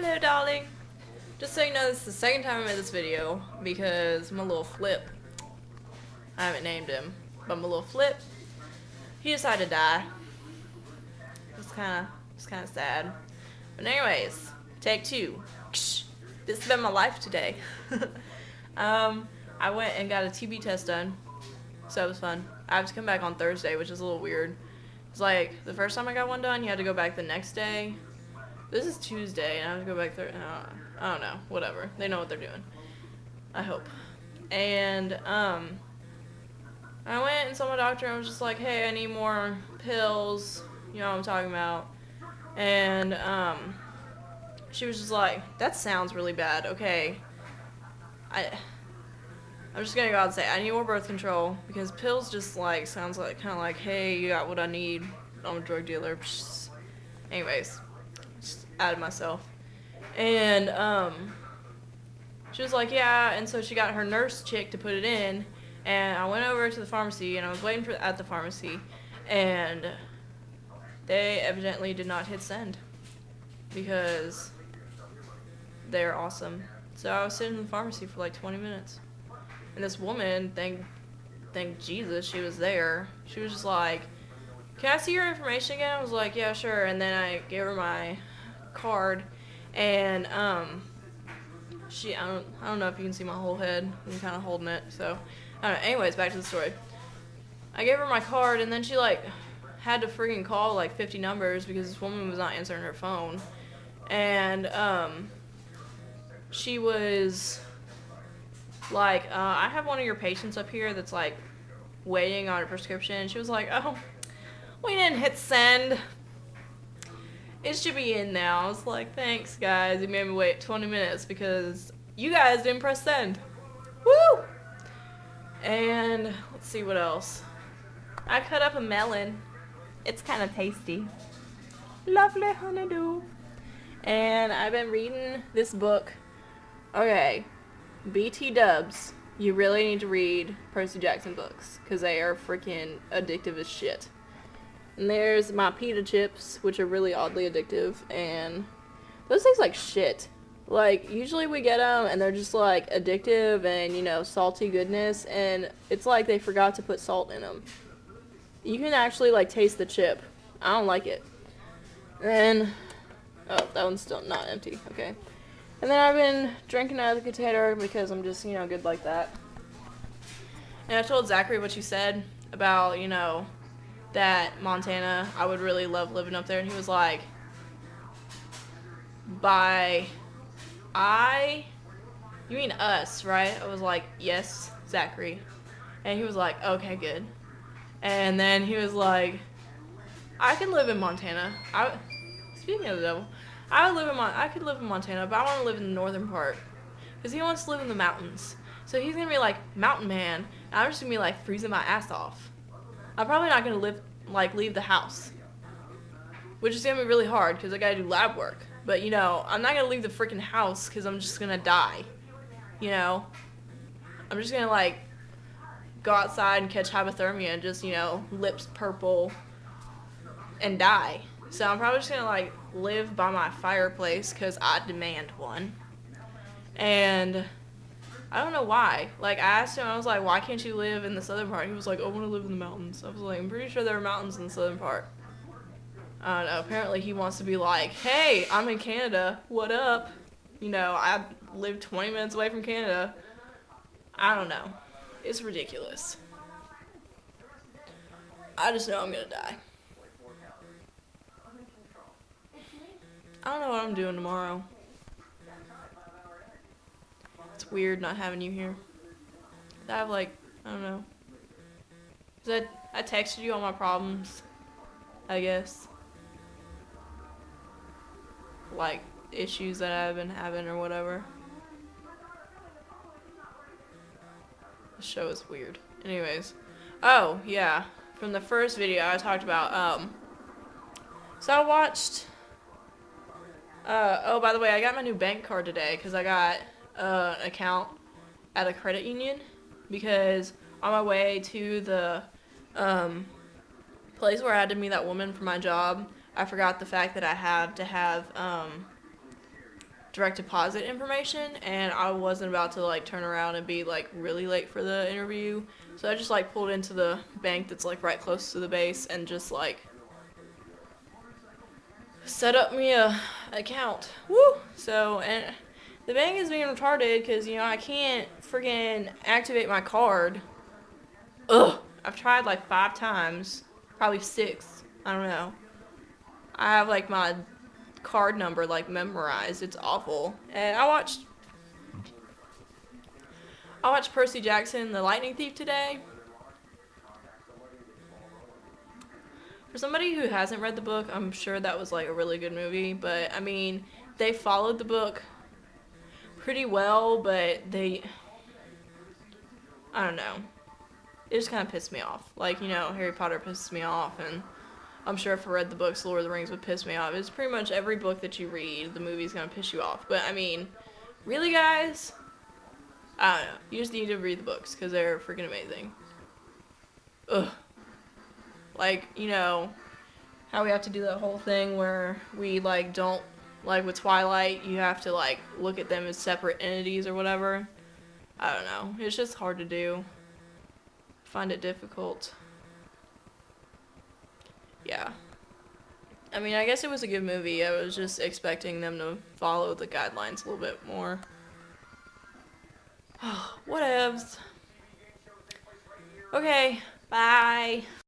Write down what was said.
Hello, darling. Just so you know, this is the second time I made this video because my little flip, I haven't named him, but my little flip, he decided to die. It's kind of sad. But anyways, take two. This has been my life today. I went and got a TB test done, so it was fun. I have to come back on Thursday, which is a little weird. It's like the first time I got one done, you had to go back the next day. This is Tuesday, and I have to go back Thursday. I don't know. Whatever. They know what they're doing. I hope. And, I went and saw my doctor, and I was just like, hey, I need more pills. You know what I'm talking about. And, she was just like, that sounds really bad. Okay. I'm just gonna go out and say, I need more birth control, because pills just, like, sounds like, kind of like, hey, you got what I need. I'm a drug dealer. Psh. Anyways. Just added myself. And, she was like, yeah, and so she got her nurse chick to put it in, and I went over to the pharmacy, and I was waiting at the pharmacy, and they evidently did not hit send, because they're awesome. So I was sitting in the pharmacy for like 20 minutes, and this woman, thank Jesus she was there, she was just like, can I see your information again? I was like, yeah, sure, and then I gave her my card, and, I don't know if you can see my whole head. I'm kind of holding it, so I don't know. Anyways, back to the story. I gave her my card, and then she like had to freaking call like 50 numbers because this woman was not answering her phone, and she was like, I have one of your patients up here that's like waiting on a prescription. And she was like, oh, we didn't hit send. It should be in now. I was like, thanks, guys. You made me wait 20 minutes because you guys didn't press send. Woo! And let's see what else. I cut up a melon. It's kind of tasty. Lovely honeydew. And I've been reading this book. Okay. BT dubs. You really need to read Percy Jackson books because they are freaking addictive as shit. And there's my pita chips, which are really oddly addictive, and those taste like shit. Like, usually we get them, and they're just, like, addictive and, you know, salty goodness, and it's like they forgot to put salt in them. You can actually, like, taste the chip. I don't like it. And, oh, that one's still not empty. Okay. And then I've been drinking out of the container because I'm just, you know, good like that. And I told Zachary what you said about, you know, that Montana, I would really love living up there, and he was like, you mean us, right? I was like, yes, Zachary. And he was like, okay, good. And then he was like, I could live in Montana. Speaking of the devil, I could live in Montana, but I want to live in the northern part, because he wants to live in the mountains. So he's gonna be like mountain man, and I'm just gonna be like freezing my ass off. I'm probably not going to leave the house, which is going to be really hard because I got to do lab work. But, you know, I'm not going to leave the freaking house because I'm just going to die, you know? I'm just going to, like, go outside and catch hypothermia and just, you know, lips purple and die. So I'm probably just going to, like, live by my fireplace because I demand one. And I don't know why. Like, I asked him, I was like, why can't you live in the southern part? He was like, I want to live in the mountains. I was like, I'm pretty sure there are mountains in the southern part. I don't know. Apparently he wants to be like, hey, I'm in Canada. What up? You know, I live 20 minutes away from Canada. I don't know. It's ridiculous. I just know I'm going to die. I don't know what I'm doing tomorrow. It's weird not having you here. I have, like, I don't know. I texted you all my problems, I guess. Like, issues that I've been having or whatever. The show is weird. Anyways. Oh, yeah. From the first video I talked about, so I watched, oh, by the way, I got my new bank card today because I got an account at a credit union, because on my way to the place where I had to meet that woman for my job, I forgot the fact that I had to have direct deposit information, and I wasn't about to like turn around and be like really late for the interview. So I just like pulled into the bank that's like right close to the base and just like set up me a account. Woo! So, and the bank is being retarded because, you know, I can't freaking activate my card. Ugh! I've tried like 5 times, probably 6. I don't know. I have like my card number like memorized. It's awful. And I watched Percy Jackson, The Lightning Thief today. For somebody who hasn't read the book, I'm sure that was like a really good movie. But I mean, they followed the book pretty well, but I don't know. It just kind of pissed me off. Like, you know, Harry Potter pisses me off, and I'm sure if I read the books, Lord of the Rings would piss me off. It's pretty much every book that you read, the movie's gonna piss you off. But I mean, really, guys? I don't know. You just need to read the books because they're freaking amazing. Ugh. Like, you know, how we have to do that whole thing where we, like, don't, like, with Twilight, you have to, like, look at them as separate entities or whatever. I don't know. It's just hard to do. I find it difficult. Yeah. I mean, I guess it was a good movie. I was just expecting them to follow the guidelines a little bit more. Whatevs. Okay, bye.